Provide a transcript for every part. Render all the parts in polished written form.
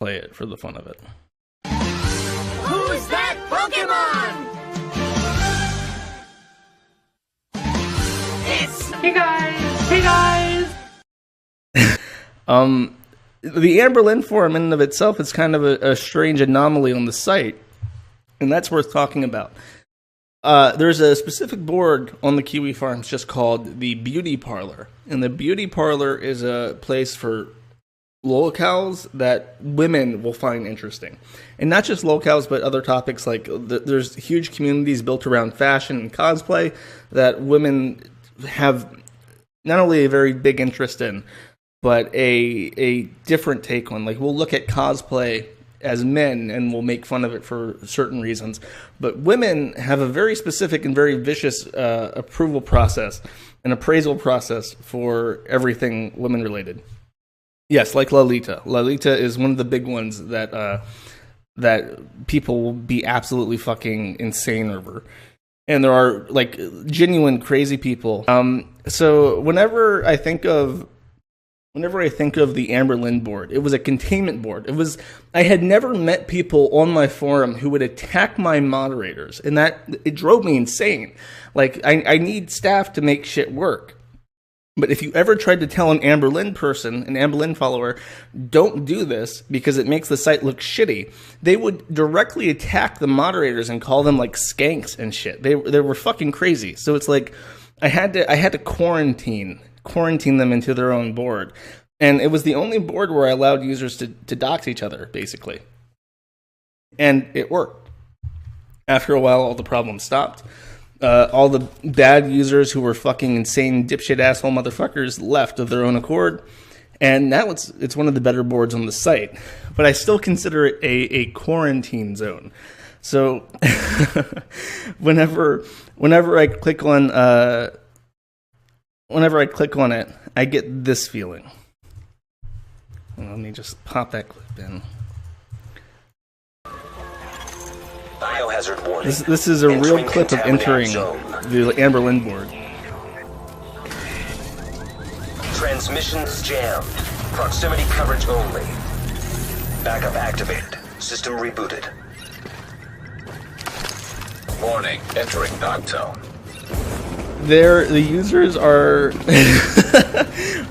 play it for the fun of it. Who's that Pokemon? Hey guys! The Amberlynn forum in and of itself is kind of a strange anomaly on the site, and that's worth talking about. There's a specific board on the Kiwi farms just called the Beauty Parlor, and the Beauty Parlor is a place for locales that women will find interesting. And not just locales, but other topics like there's huge communities built around fashion and cosplay that women have not only a very big interest in, but a different take on. Like, we'll look at cosplay as men and we'll make fun of it for certain reasons. But women have a very specific and very vicious approval process and appraisal process for everything women related. Yes, like Lolita. Lolita is one of the big ones that that people will be absolutely fucking insane over. And there are like genuine crazy people. So whenever I think of the Amberlynn board, it was a containment board. I had never met people on my forum who would attack my moderators, and that it drove me insane. Like, I need staff to make shit work. But if you ever tried to tell an Amberlynn person, an Amberlynn follower, don't do this because it makes the site look shitty, they would directly attack the moderators and call them like skanks and shit. They were fucking crazy. So it's like I had to quarantine them into their own board. And it was the only board where I allowed users to dox each other, basically. And it worked. After a while, all the problems stopped. All the bad users who were fucking insane dipshit asshole motherfuckers left of their own accord, and now it's one of the better boards on the site. But I still consider it a quarantine zone. So whenever I click on it, I get this feeling. Let me just pop that clip in. Biohazard warning. This is a real clip of entering the Amberlynn board. Transmissions jammed. Proximity coverage only. Backup activated. System rebooted. Warning. Entering dark zone. The users are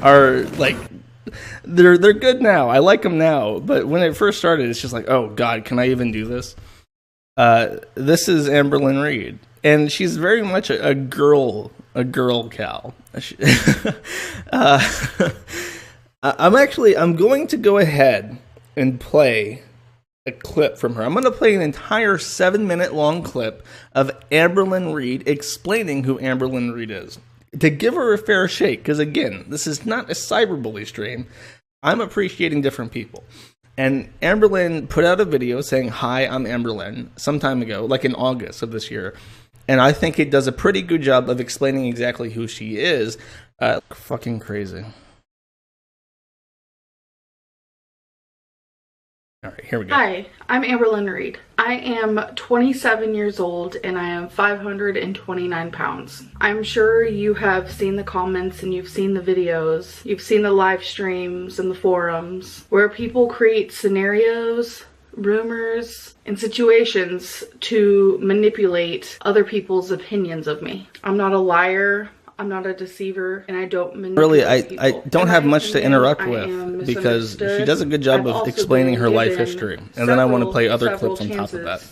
are like they're good now. I like them now, but when it first started, it's just like, oh god, can I even do this? This is Amberlynn Reid, and she's very much a girl cow. I'm going to go ahead and play a clip from her. I'm going to play an entire 7-minute long clip of Amberlynn Reid explaining who Amberlynn Reid is, to give her a fair shake, because again, this is not a cyberbully stream. I'm appreciating different people. And Amberlynn put out a video saying, "Hi, I'm Amberlynn," some time ago, like in August of this year. And I think it does a pretty good job of explaining exactly who she is. Fucking crazy. All right, here we go. Hi, I'm Amberlynn Reid. I am 27 years old and I am 529 pounds. I'm sure you have seen the comments and you've seen the videos, you've seen the live streams and the forums where people create scenarios, rumors, and situations to manipulate other people's opinions of me. I'm not a liar. I'm not a deceiver, and I don't manipulate really, I don't have much to interrupt with, because she does a good job of explaining her life history, and then I want to play other clips on top of that.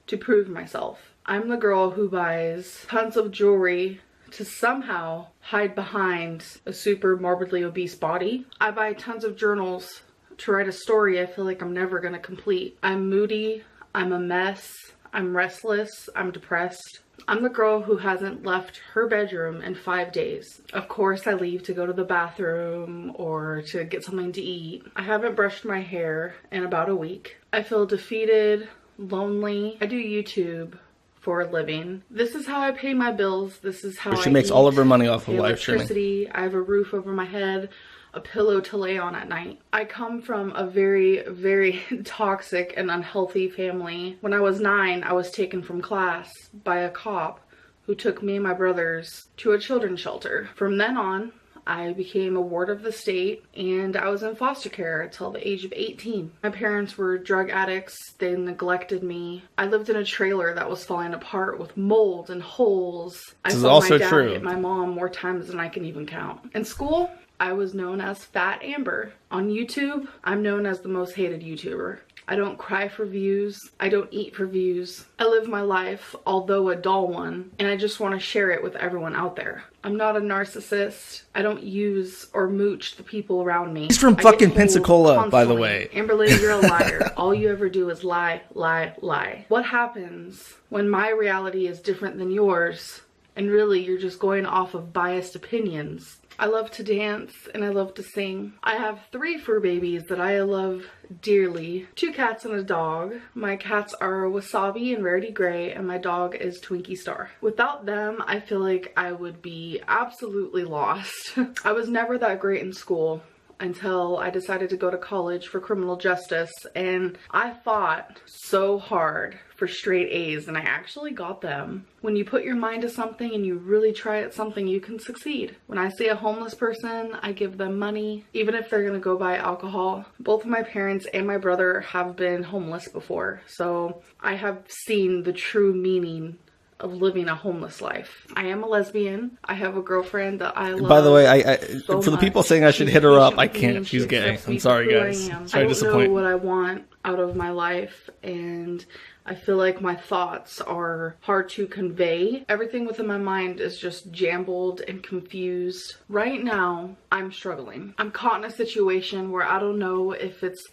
To prove myself. I'm the girl who buys tons of jewelry to somehow hide behind a super morbidly obese body. I buy tons of journals to write a story I feel like I'm never going to complete. I'm moody, I'm a mess, I'm restless, I'm depressed. I'm the girl who hasn't left her bedroom in 5 days. Of course, I leave to go to the bathroom or to get something to eat. I haven't brushed my hair in about a week. I feel defeated, lonely. I do YouTube for a living. This is how I pay my bills. This is how she makes all of her money off of live streaming. I have a roof over my head, a pillow to lay on at night. I come from a very, very toxic and unhealthy family. When I was 9, I was taken from class by a cop who took me and my brothers to a children's shelter. From then on, I became a ward of the state, and I was in foster care until the age of 18. My parents were drug addicts. They neglected me. I lived in a trailer that was falling apart with mold and holes. I saw my dad hit my mom more times than I can even count. In school, I was known as Fat Amber. On YouTube, I'm known as the most hated YouTuber. I don't cry for views. I don't eat for views. I live my life, although a dull one, and I just want to share it with everyone out there. I'm not a narcissist. I don't use or mooch the people around me. He's from fucking Pensacola, by the way. Amberlynn, you're a liar. All you ever do is lie, lie, lie. What happens when my reality is different than yours, and really you're just going off of biased opinions? I love to dance and I love to sing. I have 3 fur babies that I love dearly. 2 cats and a dog. My cats are Wasabi and Rarity Gray, and my dog is Twinkie Star. Without them, I feel like I would be absolutely lost. I was never that great in school until I decided to go to college for criminal justice, and I fought so hard for straight A's, and I actually got them. When you put your mind to something and you really try at something, you can succeed. When I see a homeless person, I give them money, even if they're gonna go buy alcohol. Both of my parents and my brother have been homeless before, so I have seen the true meaning of living a homeless life. I am a lesbian. I have a girlfriend that I love. By the way, I so for the people much. saying I should She's hit her up, patient I with me, can't. and She's she gay. accepts me I'm sorry, for who guys. I am. Sorry I to don't know disappoint. what I want out of my life, and I feel like my thoughts are hard to convey. Everything within my mind is just jumbled and confused. Right now, I'm struggling. I'm caught in a situation where I don't know if it's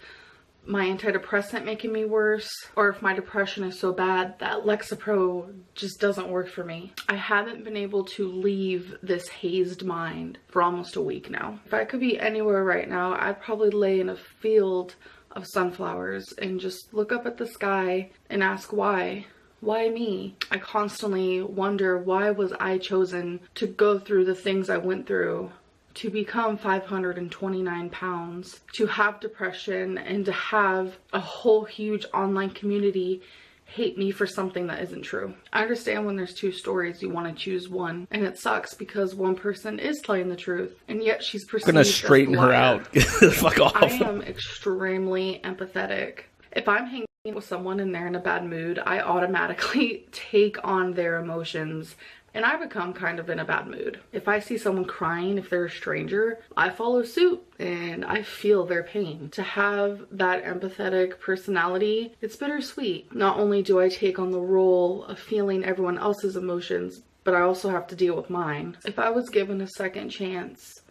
my antidepressant making me worse, or if my depression is so bad that Lexapro just doesn't work for me. I haven't been able to leave this hazed mind for almost a week now. If I could be anywhere right now, I'd probably lay in a field of sunflowers and just look up at the sky and ask why. Why me? I constantly wonder, why was I chosen to go through the things I went through, to become 529 pounds, to have depression, and to have a whole huge online community hate me for something that isn't true. I understand when there's 2 stories, you want to choose one, and it sucks because one person is telling the truth, and yet she's perceived I'm gonna straighten as a her liar. out. Fuck off. I am extremely empathetic. If I'm hanging with someone and they're in a bad mood, I automatically take on their emotions, and I become kind of in a bad mood. If I see someone crying, if they're a stranger, I follow suit and I feel their pain. To have that empathetic personality, it's bittersweet. Not only do I take on the role of feeling everyone else's emotions, but I also have to deal with mine. If I was given a second chance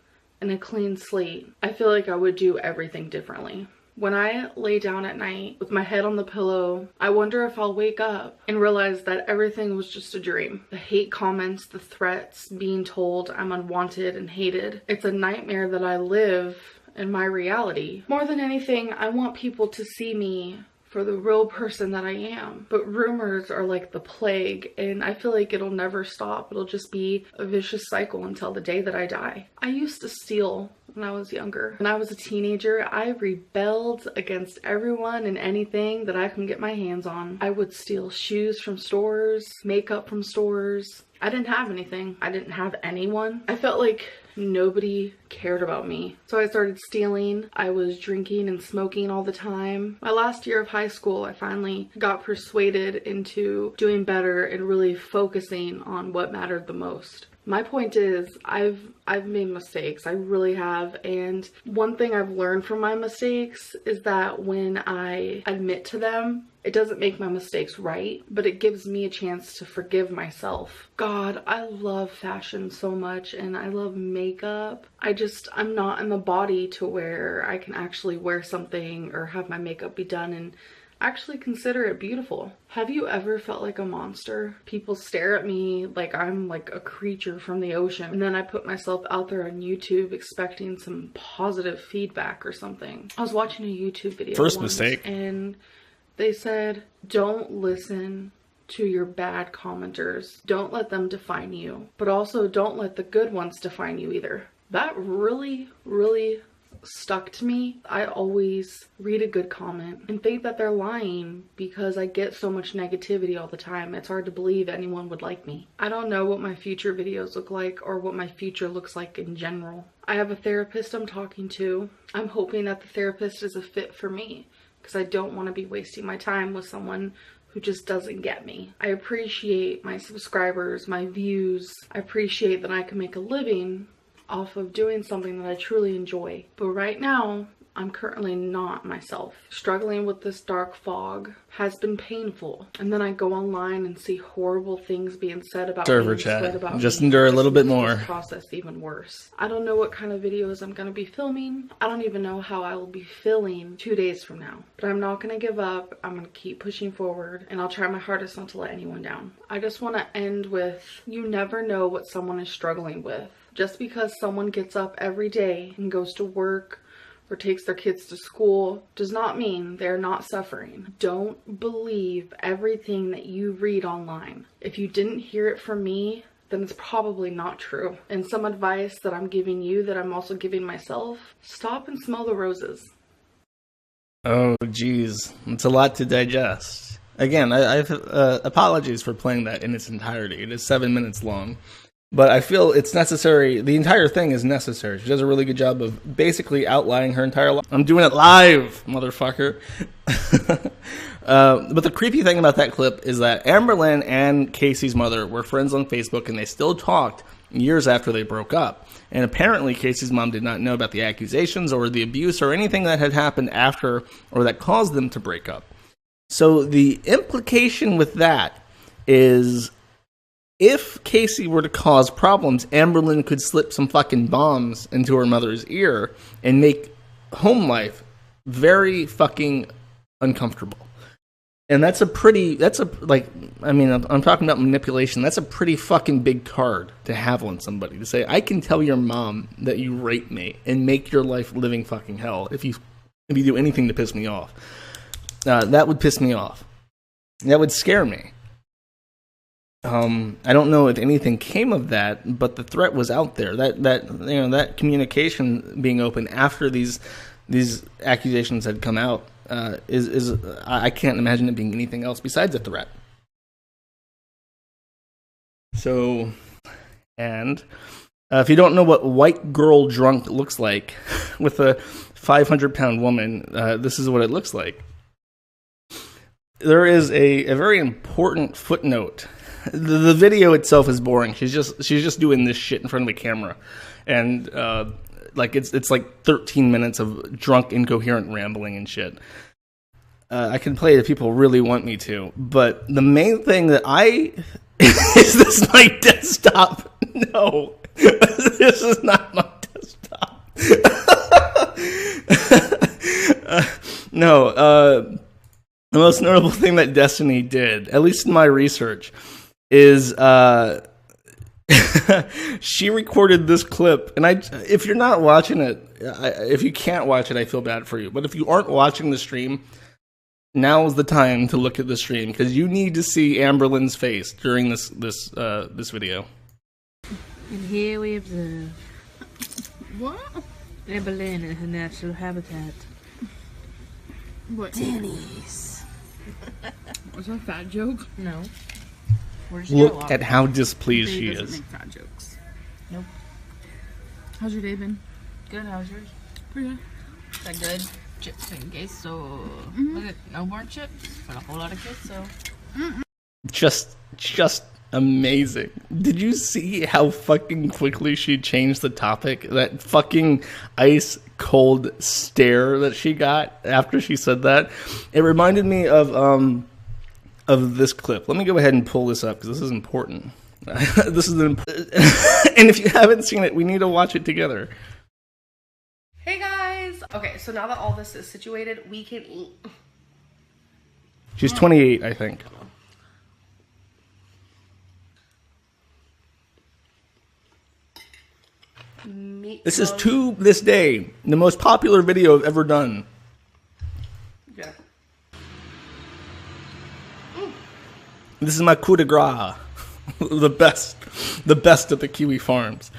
and a clean slate, I feel like I would do everything differently. When I lay down at night with my head on the pillow, I wonder if I'll wake up and realize that everything was just a dream. The hate comments, the threats, being told I'm unwanted and hated. It's a nightmare that I live in my reality. More than anything, I want people to see me for the real person that I am. But rumors are like the plague, and I feel like it'll never stop. It'll just be a vicious cycle until the day that I die. I used to steal when I was younger. When I was a teenager, I rebelled against everyone and anything that I can get my hands on. I would steal shoes from stores, makeup from stores. I didn't have anything. I didn't have anyone. I felt like nobody cared about me. So I started stealing. I was drinking and smoking all the time. My last year of high school, I finally got persuaded into doing better and really focusing on what mattered the most. My point is, I've made mistakes. I really have. And one thing I've learned from my mistakes is that when I admit to them, it doesn't make my mistakes right, but it gives me a chance to forgive myself. God, I love fashion so much, and I love makeup. I'm not in the body to where I can actually wear something or have my makeup be done and actually consider it beautiful. Have you ever felt like a monster? People stare at me like I'm like a creature from the ocean, and then I put myself out there on YouTube expecting some positive feedback or something. I was watching a YouTube video First once, mistake. and they said, don't listen to your bad commenters. Don't let them define you, but also don't let the good ones define you either. That really, really stuck to me. I always read a good comment and think that they're lying because I get so much negativity all the time. It's hard to believe anyone would like me. I don't know what my future videos look like or what my future looks like in general. I have a therapist I'm talking to. I'm hoping that the therapist is a fit for me because I don't want to be wasting my time with someone who just doesn't get me. I appreciate my subscribers, my views. I appreciate that I can make a living off of doing something that I truly enjoy. But right now, I'm currently not myself. Struggling with this dark fog has been painful. And then I go online and see horrible things being said about server me, chat. said about Just me. endure a little bit Makes more. this process even worse. I don't know what kind of videos I'm going to be filming. I don't even know how I will be feeling 2 days from now. But I'm not going to give up. I'm going to keep pushing forward, and I'll try my hardest not to let anyone down. I just want to end with, you never know what someone is struggling with. Just because someone gets up every day and goes to work or takes their kids to school does not mean they're not suffering. Don't believe everything that you read online. If you didn't hear it from me, then it's probably not true. And some advice that I'm giving you that I'm also giving myself, stop and smell the roses. Oh, geez. It's a lot to digest. Again, I've apologies for playing that in its entirety. It is 7 minutes long. But I feel it's necessary. The entire thing is necessary. She does a really good job of basically outlining her entire life. I'm doing it live, motherfucker. But the creepy thing about that clip is that Amberlynn and Casey's mother were friends on Facebook, and they still talked years after they broke up. And apparently Casey's mom did not know about the accusations or the abuse or anything that had happened after or that caused them to break up. So the implication with that is, if Casey were to cause problems, Amberlynn could slip some fucking bombs into her mother's ear and make home life very fucking uncomfortable. And I'm talking about manipulation. That's a pretty fucking big card to have on somebody, to say, I can tell your mom that you raped me and make your life living fucking hell if you do anything to piss me off. That would piss me off. That would scare me. I don't know if anything came of that, but the threat was out there. That communication being open after these accusations had come out I can't imagine it being anything else besides a threat. So, and if you don't know what white girl drunk looks like with a 500-pound woman, this is what it looks like. There is a very important footnote. The video itself is boring. She's just doing this shit in front of a camera, and it's like 13 minutes of drunk, incoherent rambling and shit. I can play it if people really want me to, but the main thing that is this my desktop? No, this is not my desktop. No. The most notable thing that Destiny did, at least in my research, is she recorded this clip. And if you're not watching it, if you can't watch it, I feel bad for you. But if you aren't watching the stream, now is the time to look at the stream, because you need to see Amberlynn's face during this video. And here we observe What? Amberlynn in her natural habitat. What? Denny's. Was that a fat joke? No. Look at how displeased Dave she doesn't is. make fat jokes. Nope. How's your day been? Good, how's yours? Pretty good. Is that good? Chips and queso. Was it no more chips? But a whole lot of queso. Just amazing. Did you see how fucking quickly she changed the topic? That fucking ice cold stare that she got after she said that. It reminded me of this clip. Let me go ahead and pull this up, because this is important. And if you haven't seen it, we need to watch it together. Hey guys! Okay, so now that all this is situated, we can eat. She's 28, I think. This is to this day the most popular video I've ever done. Yeah. This is my coup de grace. the best at the Kiwi farms.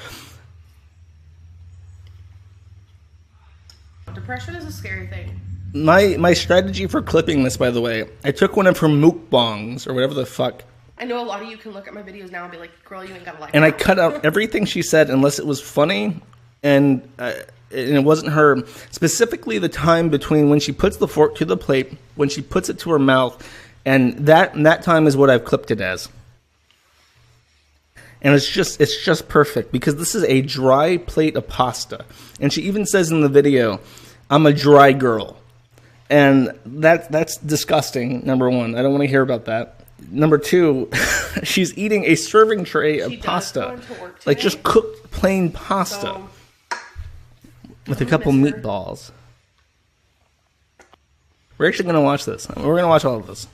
depression is a scary thing. My strategy for clipping this, by the way, I took one of her mukbangs, or whatever the fuck. I know a lot of you can look at my videos now and be like, girl, you ain't gotta like And I that. cut out everything she said unless it was funny, and it wasn't her. Specifically, the time between when she puts the fork to the plate, when she puts it to her mouth, and that time is what I've clipped it as. And it's just perfect because this is a dry plate of pasta, and she even says in the video, "I'm a dry girl," and that's disgusting. Number one, I don't want to hear about that. Number two, she's eating a serving tray of She does pasta, go into work like today. just cooked plain pasta So, with a couple miss her. meatballs. We're actually going to watch this. We're going to watch all of this.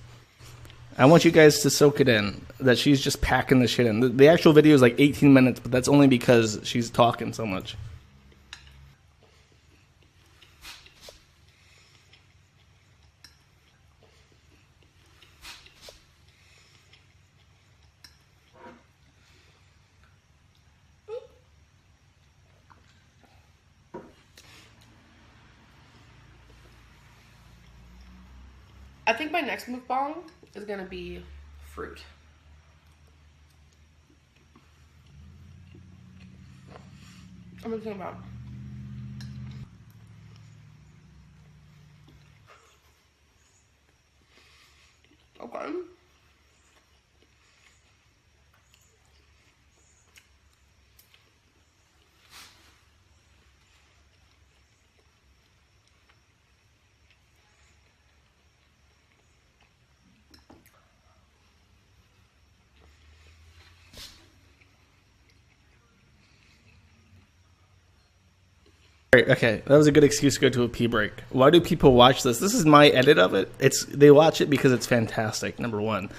I want you guys to soak it in that she's just packing the shit in. The actual video is like 18 minutes, but that's only because she's talking so much. I think my next mukbang is gonna be fruit. I'm gonna think about. Okay. Right, okay, that was a good excuse to go to a pee break. Why do people watch this? This is my edit of it. They watch it because it's fantastic, number one.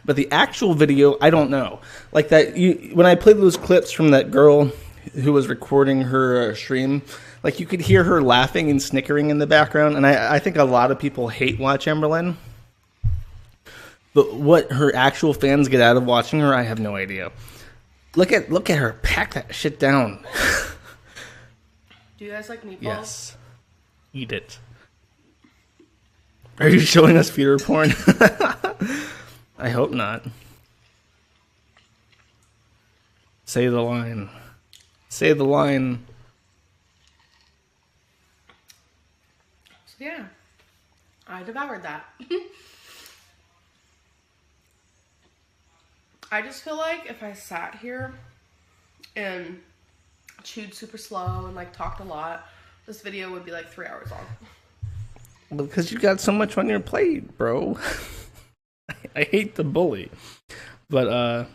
But the actual video, I don't know. Like that, when I played those clips from that girl who was recording her stream, like you could hear her laughing and snickering in the background. And I think a lot of people hate watch Amberlynn. But what her actual fans get out of watching her, I have no idea. Look at her pack that shit down. Do you guys like meatballs? Yes. Eat it. Are you showing us feeder porn? I hope not. Say the line. Say the line. So yeah, I devoured that. I just feel like if I sat here and chewed super slow and like talked a lot, this video would be like 3 hours long. Because you got so much on your plate, bro. I hate the bully. But,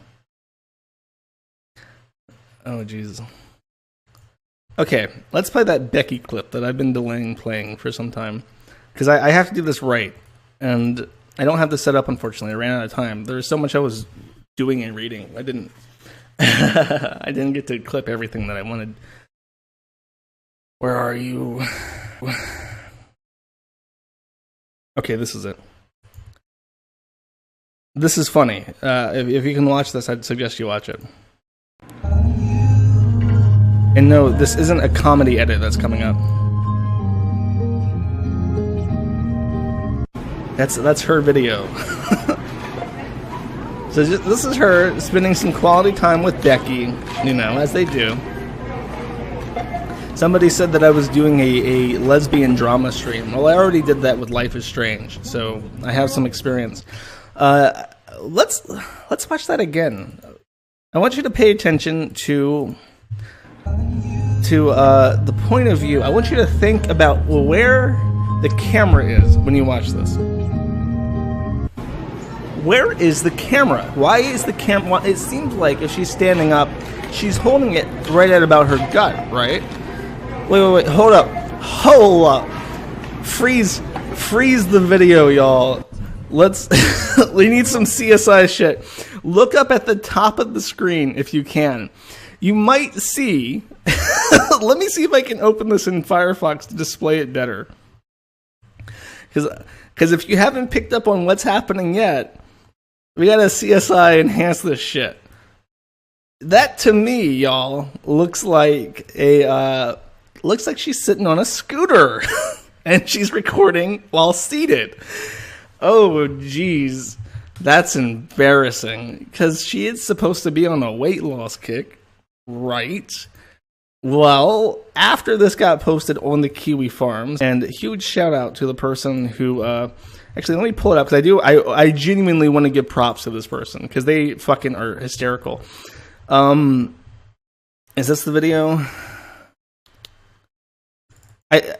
oh, Jesus. Okay, let's play that Becky clip that I've been delaying playing for some time. Because I have to do this right. And I don't have this set up, unfortunately. I ran out of time. There's so much I was doing and reading. I didn't get to clip everything that I wanted. Where are you? Okay, this is it. This is funny. If you can watch this, I'd suggest you watch it. And no, this isn't a comedy edit that's coming up. That's her video. So this is her spending some quality time with Becky, you know, as they do. Somebody said that I was doing a lesbian drama stream. Well, I already did that with Life is Strange, so I have some experience. Let's watch that again. I want you to pay attention to the point of view. I want you to think about where the camera is when you watch this. Where is the camera? Why is the camera? It seems like if she's standing up, she's holding it right at about her gut, right? Wait, hold up. Freeze the video, y'all. We need some CSI shit. Look up at the top of the screen if you can. You might see, let me see if I can open this in Firefox to display it better. Because if you haven't picked up on what's happening yet, we gotta CSI enhance this shit. That to me, y'all, looks like a looks like she's sitting on a scooter. And she's recording while seated. Oh, geez. That's embarrassing. Because she is supposed to be on a weight loss kick. Right? Well, after this got posted on the Kiwi Farms, and a huge shout out to the person who, actually, let me pull it up, because I genuinely want to give props to this person, because they fucking are hysterical. Is this the video?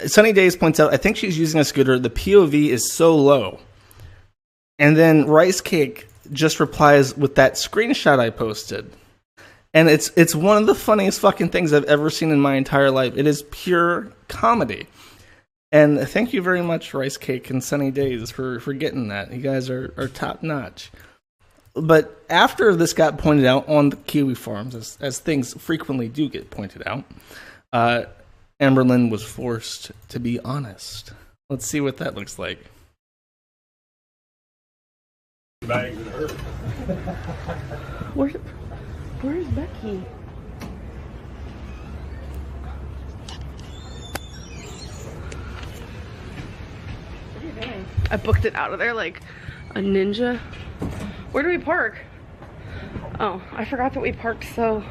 Sunny Days points out, I think she's using a scooter. The POV is so low. And then Rice Cake just replies with that screenshot I posted. And it's one of the funniest fucking things I've ever seen in my entire life. It is pure comedy. And thank you very much, Rice Cake and Sunny Days, for getting that. You guys are top notch. But after this got pointed out on the Kiwi Farms, as things frequently do get pointed out, Amberlynn was forced to be honest. Let's see what that looks like. Where's Becky? What are you doing? I booked it out of there like a ninja. Where do we park? Oh, I forgot that we parked so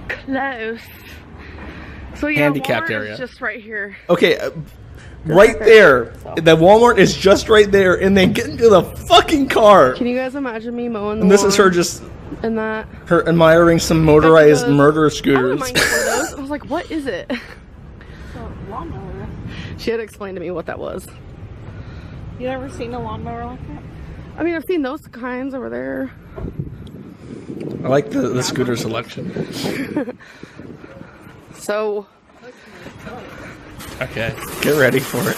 close. So yeah, Handicapped Walmart area. is just right here. Okay, right there. The Walmart is just right there, and then get into the fucking car. Can you guys imagine me mowing the And this is her lawn just and that? her admiring some motorized Becky goes, murder I scooters. don't mind getting those. I was like, what is it? Lawnmower. She had to explain to me what that was. You ever seen a lawnmower like that? I mean, I've seen those kinds over there. I like the scooter selection. So, Okay, get ready for it.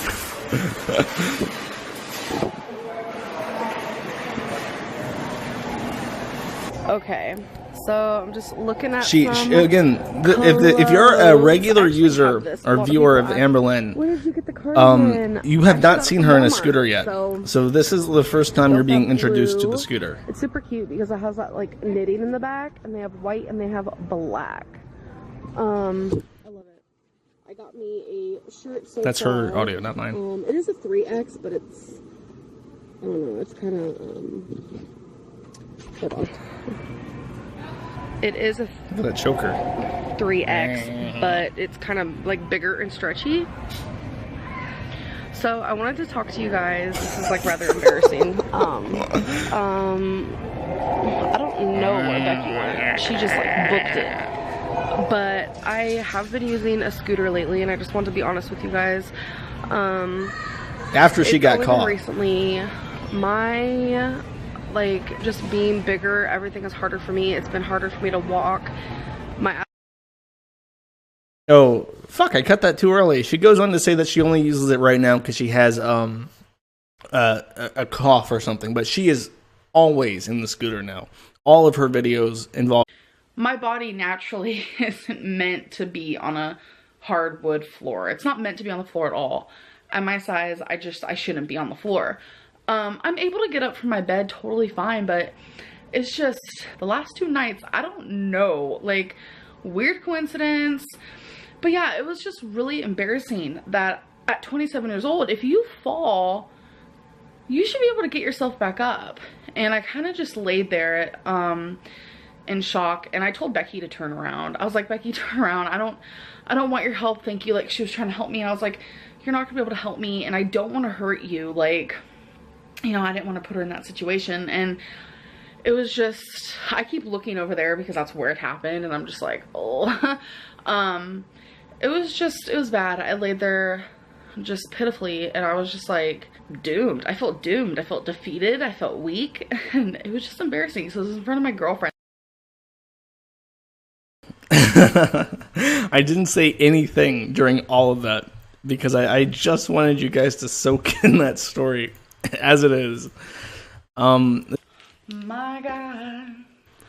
okay. So, I'm just looking at She some again, if you're a clothes. regular I actually user have this. A or lot of viewer of people ask, Amberlynn, where did you get the cardigan? you have I not got it seen from her in a Walmart, scooter yet. So, So this is the first time you're Those being have introduced to blue. the scooter. it's super cute because it has that like knitting in the back, and they have white and they have black. I love it. I got me a shirt. So That's her far. audio, not mine. It is a 3X, but it's, I don't know, it's kind of, hold on. It is a Look at that choker. 3X, but it's kind of like bigger and stretchy. So I wanted to talk to you guys. This is like rather embarrassing. I don't know where Becky went. She just like booked it. But I have been using a scooter lately, and I just want to be honest with you guys. After she got only been caught. recently, my like just being bigger, everything is harder for me. It's been harder for me to walk. My Oh, fuck, I cut that too early. She goes on to say that she only uses it right now because she has a cough or something, but she is always in the scooter now. All of her videos involve. My body naturally isn't meant to be on a hardwood floor. It's not meant to be on the floor at all. At my size, I shouldn't be on the floor. I'm able to get up from my bed totally fine, but it's just the last 2 nights, I don't know, like weird coincidence. But yeah, it was just really embarrassing that at 27 years old, if you fall, you should be able to get yourself back up. And I kind of just laid there in shock, and I told Becky to turn around. I was like, Becky, turn around. I don't want your help, thank you. Like, she was trying to help me, and I was like, you're not gonna be able to help me, and I don't want to hurt you. Like, you know, I didn't want to put her in that situation. And it was just, I keep looking over there because that's where it happened, and I'm just like, oh. It was bad. I laid there just pitifully, and I was just like doomed. I felt doomed. I felt defeated. I felt weak, and it was just embarrassing. So it was in front of my girlfriend. I didn't say anything during all of that because I just wanted you guys to soak in that story as it is. My God.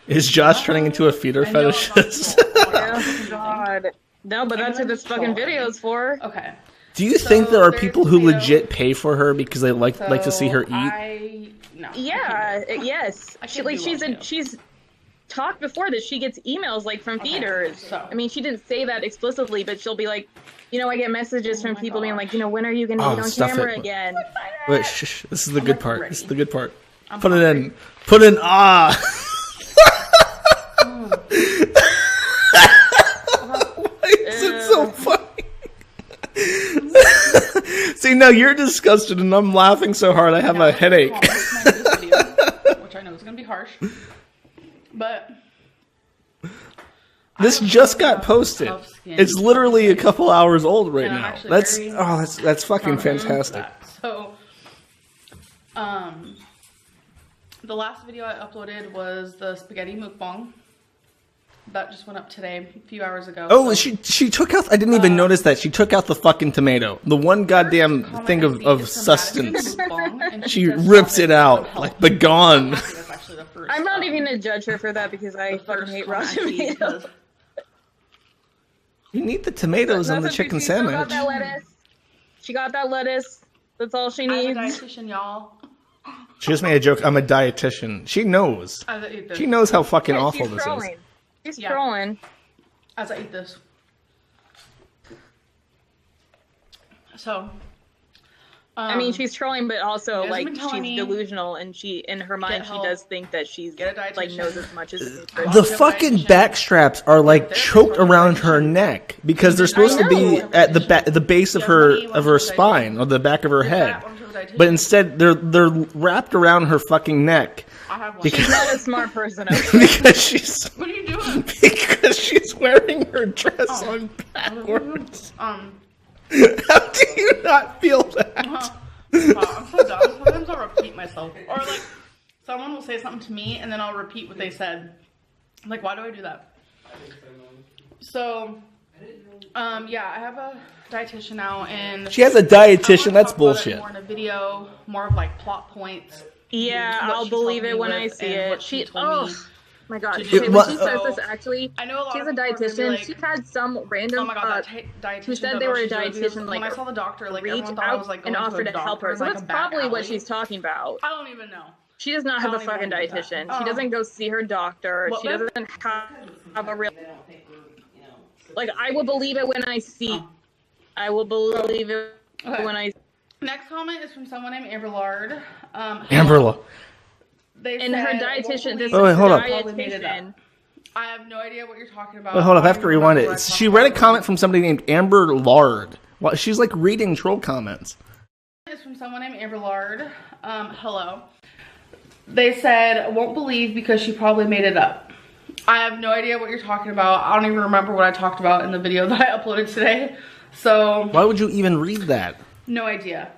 Is Josh turning into a feeder fetishist? Oh God. No, but that's what this fucking video's for. Okay. Do you think there are there's people who video. legit pay for her because they like to see her eat? No. Yeah. Yes. I She can't do well, too. she's talked before that she gets emails like from feeders. so- I mean, she didn't say that explicitly, but she'll be like, you know, I get messages from people being like, you know, when are you gonna Oh, get on stuff camera it. again? Wait, shh. This is the good part. This is the good part. Put it in. Put in. Ah. Why is it so funny? See, now you're disgusted and I'm laughing so hard I have a headache. Which I know is gonna be harsh, but This just got posted. tough skin. It's literally a couple hours old right And I'm now. actually That's very that's fucking proud of fantastic. that. So, the last video I uploaded was the spaghetti mukbang. That just went up today, a few hours ago. Oh, so. she took out. I didn't even notice that she took out the fucking tomato. The one goddamn Comment thing I see of is from sustenance. Madison's mukbang, and She says, rips "Stop it out so like healthy." begone. That's actually the first, I'm not even gonna judge her for that because I fucking first hate raw comment I see, tomatoes. 'cause You need the tomatoes on the That's what chicken she still got sandwich. that lettuce. She got that lettuce. That's all she I'm a needs. dietitian, y'all. She just made a joke. I'm a dietitian. She knows. As I eat this. She knows how fucking Yeah, awful she's this is. trolling. She's Yeah. trolling. As I eat this. So, I mean, she's trolling, but also you guys have like been telling she's me, delusional, and she, in her mind, she help, does think that she's get a like knows dietitian. as much as The fucking back straps are like choked around her neck because they're supposed to be at the base of her spine or the back of her head, but instead they're wrapped around her fucking neck. I have one. She's not a smart person. Okay? because she's What are you doing? because she's wearing her dress on backwards. How do you not feel that? Wow, I'm so dumb. Sometimes I'll repeat myself. Or like, someone will say something to me and then I'll repeat what they said. Like, why do I do that? So, yeah, I have a dietitian now, and She has a I dietitian. wanna That's talk about it bullshit. More in a video, more of like plot points. Yeah, what I'll she believe helped it me when I with see and it. what she told oh me my god. to Okay, do. when she So- says this, actually, I know a lot she's of a people are gonna be dietitian. like, She had some random oh my god, that dietitian who said don't they know were a what she's doing, because dietitian, like, when I saw the doctor, like reach everyone thought I was out like and going offer to to a help doctor her. in, So like, that's a back probably what alley. she's talking about. I don't even know. She does not have a don't even fucking wanna do that. dietitian. Oh. She doesn't go see her doctor. What, She babe? doesn't have a real. Like, I will believe it when I see. I will believe it Okay. when I. Next comment is from someone named Amberlynn. Amberla. They And her said, dietitian. This Oh, wait, hold up. Probably made it dietitian. up. I have no idea what you're talking about. Wait, hold up. I have to don't even rewind remember it. what I She talked read a about. comment from somebody named Amber Lard. Well, she's like reading troll comments. It's from someone named Amberlynn. Hello. They said, won't believe because she probably made it up. I have no idea what you're talking about. I don't even remember what I talked about in the video that I uploaded today. So, Why would you even read that? no idea.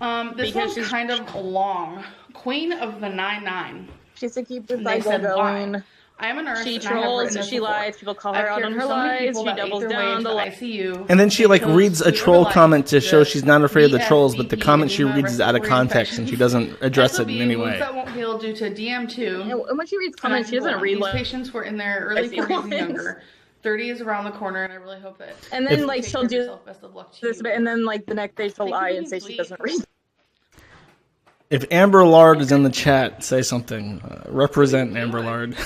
This Because one's she's- kind of long. Queen of the 9-9. She's to keep the And they cycle said going. why. I am a nurse. She and I have trolls, written this she before. lies, people call I've her out cared on for her so many lies, people she that ate doubles their way down into the ICU. And then she They like chose reads a to troll live comment to life show with she's not afraid of the trolls, but the VSVP, comment she edema, reads is out of respiratory context and she infections, doesn't address it SOB, in any wounds way. that won't heal due to DM2. And when she reads comments, she doesn't read These like. patients were in their early I see 40s and ones. younger. 30 is around the corner, and I really hope that. And then If- like Take she'll care of do yourself. Best of luck to this you. bit, and then like the next day she'll Thank you lie for and say being she sweet. doesn't read. If Amber Lard is in the chat, say something. Represent Amber Lard.